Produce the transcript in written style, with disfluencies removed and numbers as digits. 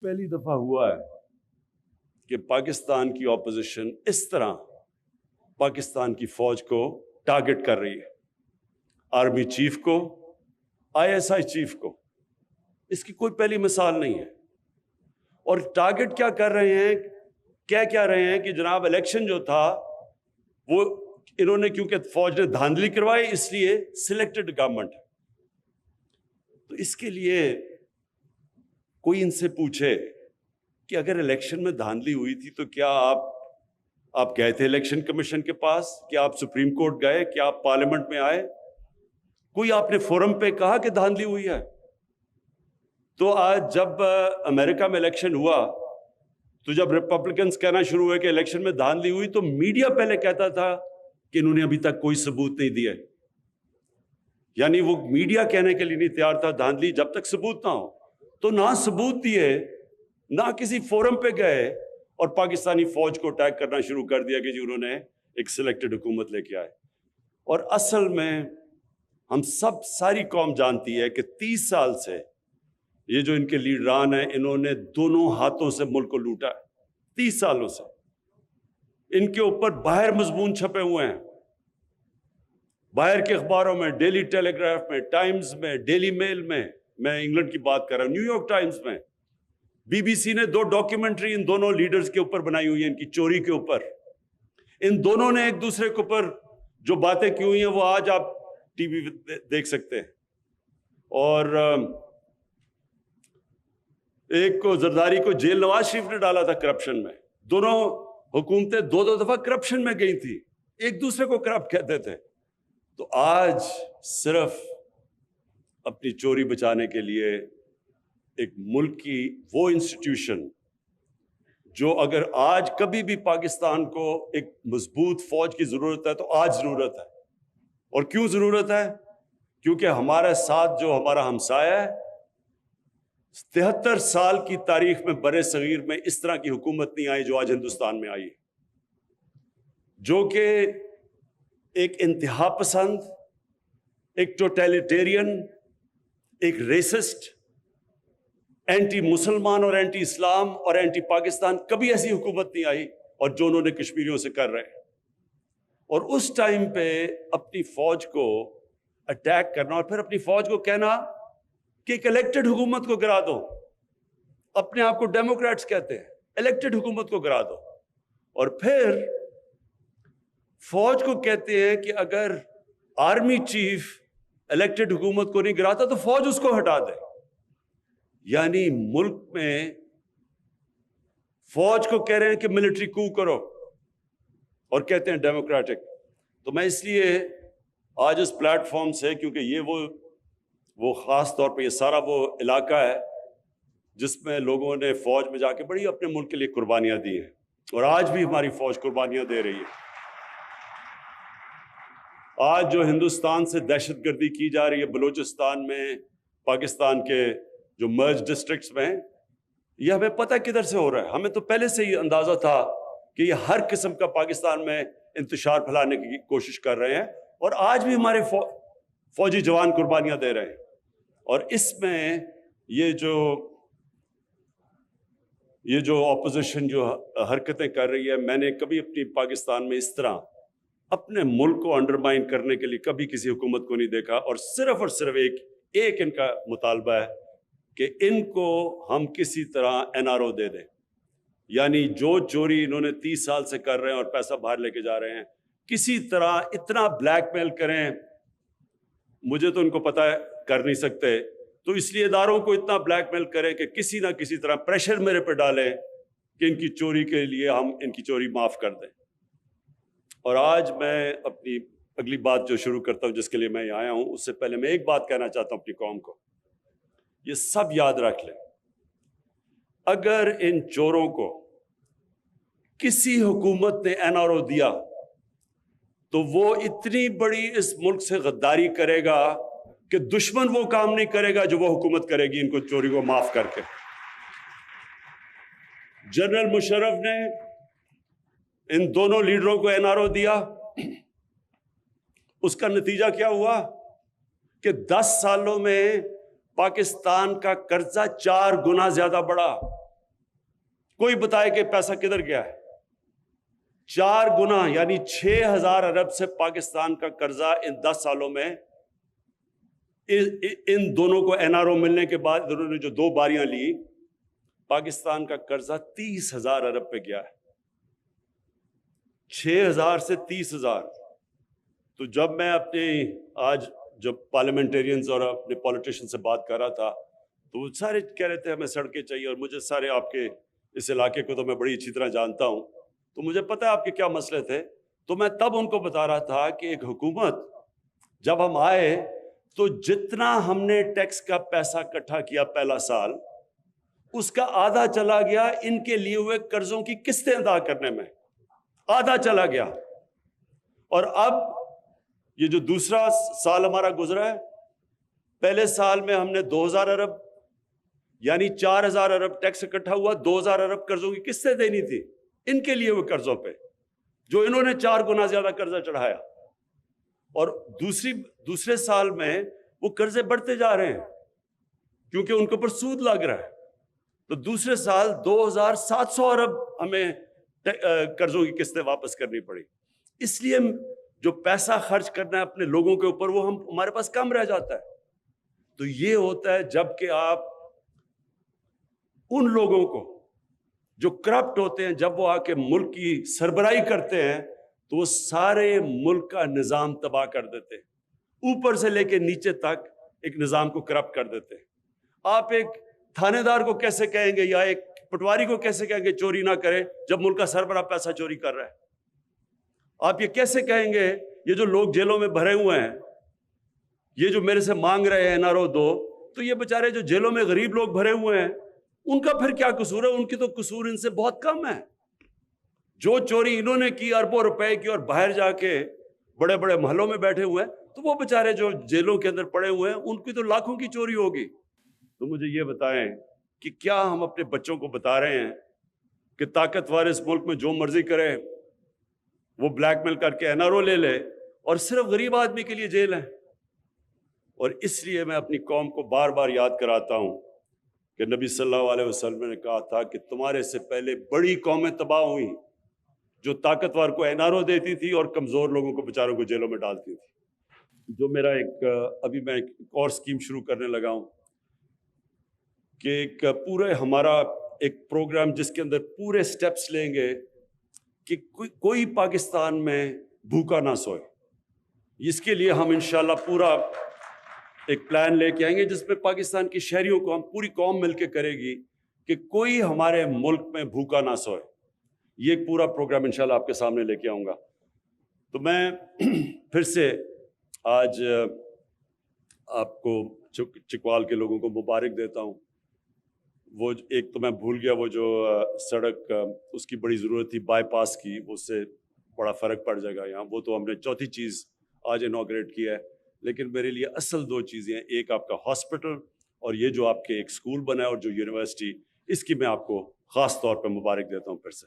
پہلی دفعہ ہوا ہے کہ پاکستان کی اپوزیشن اس طرح پاکستان کی فوج کو ٹارگٹ کر رہی ہے، آرمی چیف کو، آئی ایس آئی چیف کو. اس کی کوئی پہلی مثال نہیں ہے. اور ٹارگٹ کیا کر رہے ہیں، کیا رہے ہیں کہ جناب الیکشن جو تھا وہ انہوں نے، کیونکہ فوج نے دھاندلی کروائی، اس لیے سلیکٹڈ گورنمنٹ. تو اس کے لیے کوئی ان سے پوچھے کہ اگر الیکشن میں دھاندلی ہوئی تھی تو کیا آپ گئے تھے الیکشن کمیشن کے پاس؟ کیا آپ سپریم کورٹ گئے؟ کیا آپ پارلیمنٹ میں آئے؟ کوئی آپ نے فورم پہ کہا کہ دھاندلی ہوئی ہے؟ تو آج جب امریکہ میں الیکشن ہوا تو جب ریپبلکنز کہنا شروع ہوئے کہ الیکشن میں دھاندلی ہوئی تو میڈیا پہلے کہتا تھا کہ انہوں نے ابھی تک کوئی ثبوت نہیں دیا. یعنی وہ میڈیا کہنے کے لیے نہیں تیار تھا دھاندلی جب تک ثبوت نہ ہو. تو نہ ثبوت دیے، نہ کسی فورم پہ گئے، اور پاکستانی فوج کو اٹیک کرنا شروع کر دیا کہ جی انہوں نے ایک سلیکٹڈ حکومت لے کے آئے. اور اصل میں ہم ساری قوم جانتی ہے کہ 30 سال سے یہ جو ان کے لیڈران ہیں، انہوں نے دونوں ہاتھوں سے ملک کو لوٹا ہے. 30 سالوں سے ان کے اوپر باہر مضمون چھپے ہوئے ہیں، باہر کے اخباروں میں، ڈیلی ٹیلی گراف میں، ٹائمز میں، ڈیلی میل میں، میں انگلینڈ کی بات کر رہا ہوں، نیو یارک ٹائمز میں. بی بی سی نے 2 ڈاکیومنٹری ان دونوں لیڈرز کے اوپر بنائی ہوئی ہیں، ان کی چوری کے اوپر. ان دونوں نے ایک دوسرے کے اوپر جو باتیں کی ہوئی ہیں وہ آج آپ ٹی وی دیکھ سکتے ہیں. اور ایک کو زرداری کو جیل نواز شریف نے ڈالا تھا کرپشن میں. دونوں حکومتیں 2 دفعہ کرپشن میں گئی تھی، ایک دوسرے کو کرپٹ کہتے تھے. تو آج صرف اپنی چوری بچانے کے لیے ایک ملک کی وہ انسٹیٹیوشن جو اگر آج کبھی بھی پاکستان کو ایک مضبوط فوج کی ضرورت ہے تو آج ضرورت ہے. اور کیوں ضرورت ہے؟ کیونکہ ہمارے ساتھ جو ہمارا ہمسایہ ہے، 73 سال کی تاریخ میں بر صغیر میں اس طرح کی حکومت نہیں آئی جو آج ہندوستان میں آئی، جو کہ ایک انتہا پسند، ایک ٹوٹیلیٹیرین، ایک ریسسٹ، اینٹی مسلمان اور اینٹی اسلام اور اینٹی پاکستان، کبھی ایسی حکومت نہیں آئی، اور جو انہوں نے کشمیریوں سے کر رہے ہیں. اور اس ٹائم پہ اپنی فوج کو اٹیک کرنا اور پھر اپنی فوج کو کہنا کہ ایک الیکٹڈ حکومت کو گرا دو. اپنے آپ کو ڈیموکریٹس کہتے ہیں، الیکٹڈ حکومت کو گرا دو. اور پھر فوج کو کہتے ہیں کہ اگر آرمی چیف الیکٹڈ حکومت کو نہیں گراتا تو فوج اس کو ہٹا دے. یعنی ملک میں فوج کو کہہ رہے ہیں کہ ملٹری کو کرو، اور کہتے ہیں ڈیموکریٹک. تو میں اس لیے آج اس پلیٹ فارم سے، کیونکہ یہ وہ خاص طور پہ یہ سارا وہ علاقہ ہے جس میں لوگوں نے فوج میں جا کے بڑی اپنے ملک کے لیے قربانیاں دی ہیں، اور آج بھی ہماری فوج قربانیاں دے رہی ہے. آج جو ہندوستان سے دہشت گردی کی جا رہی ہے بلوچستان میں، پاکستان کے جو مرج ڈسٹرکٹس میں، یہ ہمیں پتہ کدھر سے ہو رہا ہے. ہمیں تو پہلے سے ہی اندازہ تھا کہ یہ ہر قسم کا پاکستان میں انتشار پھیلانے کی کوشش کر رہے ہیں، اور آج بھی ہمارے فوجی جوان قربانیاں دے رہے ہیں. اور اس میں یہ جو اپوزیشن جو حرکتیں کر رہی ہے، میں نے کبھی اپنی پاکستان میں اس طرح اپنے ملک کو انڈرمائن کرنے کے لیے کبھی کسی حکومت کو نہیں دیکھا. اور صرف ایک ان کا مطالبہ ہے کہ ان کو ہم کسی طرح NRO دے دیں. یعنی جو چوری انہوں نے 30 سال سے کر رہے ہیں اور پیسہ باہر لے کے جا رہے ہیں، کسی طرح اتنا بلیک میل کریں. مجھے تو ان کو پتہ ہے کر نہیں سکتے، تو اس لیے اداروں کو اتنا بلیک میل کریں کہ کسی نہ کسی طرح پریشر میرے پہ ڈالیں کہ ان کی چوری کے لیے ہم ان کی چوری معاف کر دیں. اور آج میں اپنی اگلی بات جو شروع کرتا ہوں، جس کے لیے میں یہاں آیا ہوں، اس سے پہلے میں ایک بات کہنا چاہتا ہوں اپنی قوم کو. یہ سب یاد رکھ لیں، اگر ان چوروں کو کسی حکومت نے NRO دیا تو وہ اتنی بڑی اس ملک سے غداری کرے گا کہ دشمن وہ کام نہیں کرے گا جو وہ حکومت کرے گی ان کو چوری کو معاف کر کے. جنرل مشرف نے ان دونوں لیڈروں کو NRO دیا، اس کا نتیجہ کیا ہوا کہ 10 سالوں میں پاکستان کا قرضہ 4 گنا زیادہ بڑھا. کوئی بتائے کہ پیسہ کدھر گیا ہے؟ 4 گنا یعنی 6,000 ارب سے پاکستان کا قرضہ ان 10 سالوں میں، ان دونوں کو این آر او ملنے کے بعد انہوں نے جو 2 باریاں لی، پاکستان کا قرضہ 30,000 ارب پہ گیا ہے، 6,000 سے 30,000۔ تو جب میں اپنے آج جب پارلیمنٹیرینز اور اپنے پولیٹیشین سے بات کر رہا تھا تو وہ سارے کہہ رہے تھے ہمیں سڑکیں چاہیے، اور مجھے سارے آپ کے اس علاقے کو تو میں بڑی اچھی طرح جانتا ہوں، تو مجھے پتہ ہے آپ کے کیا مسئلے تھے۔ تو میں تب ان کو بتا رہا تھا کہ ایک حکومت جب ہم آئے تو جتنا ہم نے ٹیکس کا پیسہ اکٹھا کیا پہلا سال، اس کا آدھا چلا گیا ان کے لیے ہوئے قرضوں کی قسطیں ادا کرنے میں، آدھا چلا گیا۔ اور اب یہ جو دوسرا سال ہمارا گزرا ہے، پہلے سال میں ہم نے 2,000 ارب یعنی 4,000 ارب ٹیکس اکٹھا ہوا، 2,000 ارب قرضوں کی قسطیں دینی تھی ان کے لیے ہوئے قرضوں پہ، جو انہوں نے 4 گنا زیادہ قرضہ چڑھایا۔ اور دوسرے سال میں وہ قرضے بڑھتے جا رہے ہیں کیونکہ ان کے اوپر سود لگ رہا ہے، تو دوسرے سال 2,700 ارب ہمیں قرضوں کی قسطیں واپس کرنی پڑی۔ اس لیے جو پیسہ خرچ کرنا ہے اپنے لوگوں کے اوپر وہ ہمارے پاس کم رہ جاتا ہے۔ تو یہ ہوتا ہے جب کہ آپ ان لوگوں کو جو کرپٹ ہوتے ہیں، جب وہ آ کے ملک کی سربراہی کرتے ہیں تو وہ سارے ملک کا نظام تباہ کر دیتے ہیں، اوپر سے لے کے نیچے تک ایک نظام کو کرپٹ کر دیتے ہیں۔ آپ ایک تھانے دار کو کیسے کہیں گے یا ایک پٹواری کو کیسے کہیں گے چوری نہ کرے جب ملک کا سربراہ پیسہ چوری کر رہا ہے؟ آپ یہ کیسے کہیں گے یہ جو لوگ جیلوں میں بھرے ہوئے ہیں، یہ جو میرے سے مانگ رہے ہیں این آر او دو، تو یہ بیچارے جو جیلوں میں غریب لوگ بھرے ہوئے ہیں ان کا پھر کیا قصور ہے؟ ان کی تو قصور ان سے بہت کم ہے۔ جو چوری انہوں نے کی اربوں روپے کی اور باہر جا کے بڑے بڑے محلوں میں بیٹھے ہوئے ہیں، تو وہ بیچارے جو جیلوں کے اندر پڑے ہوئے ہیں ان کی تو لاکھوں کی چوری ہوگی۔ تو مجھے یہ بتائیں کہ کیا ہم اپنے بچوں کو بتا رہے ہیں کہ طاقتور اس ملک میں جو مرضی کرے وہ بلیک میل کر کے این آر او لے لے اور صرف غریب آدمی کے لیے جیل ہے؟ اور اس لیے میں اپنی قوم کو بار بار یاد کراتا ہوں کہ نبی صلی اللہ علیہ وسلم نے کہا تھا کہ تمہارے سے پہلے بڑی قومیں تباہ ہوئیں جو طاقتور کو این آر او دیتی تھی اور کمزور لوگوں کو بیچاروں کو جیلوں میں ڈالتی تھی۔ جو میرا ابھی میں ایک اور اسکیم شروع کرنے لگا ہوں کہ ایک پورے ہمارا ایک پروگرام جس کے اندر پورے سٹیپس لیں گے کہ کوئی پاکستان میں بھوکا نہ سوئے۔ اس کے لیے ہم انشاءاللہ پورا ایک پلان لے کے آئیں گے جس میں پاکستان کے شہریوں کو ہم پوری قوم مل کے کرے گی کہ کوئی ہمارے ملک میں بھوکا نہ سوئے۔ یہ ایک پورا پروگرام انشاءاللہ آپ کے سامنے لے کے آؤں گا۔ تو میں پھر سے آج آپ کو چکوال کے لوگوں کو مبارک دیتا ہوں۔ وہ ایک تو میں بھول گیا، وہ جو سڑک اس کی بڑی ضرورت تھی بائی پاس کی، اس سے بڑا فرق پڑ جائے گا یہاں، وہ تو ہم نے چوتھی چیز آج انوگریٹ کیا ہے۔ لیکن میرے لیے اصل 2 چیزیں ہیں، ایک آپ کا ہاسپٹل اور یہ جو آپ کے ایک اسکول بنا ہے اور جو یونیورسٹی، اس کی میں آپ کو خاص طور پہ مبارک دیتا ہوں پھر سے۔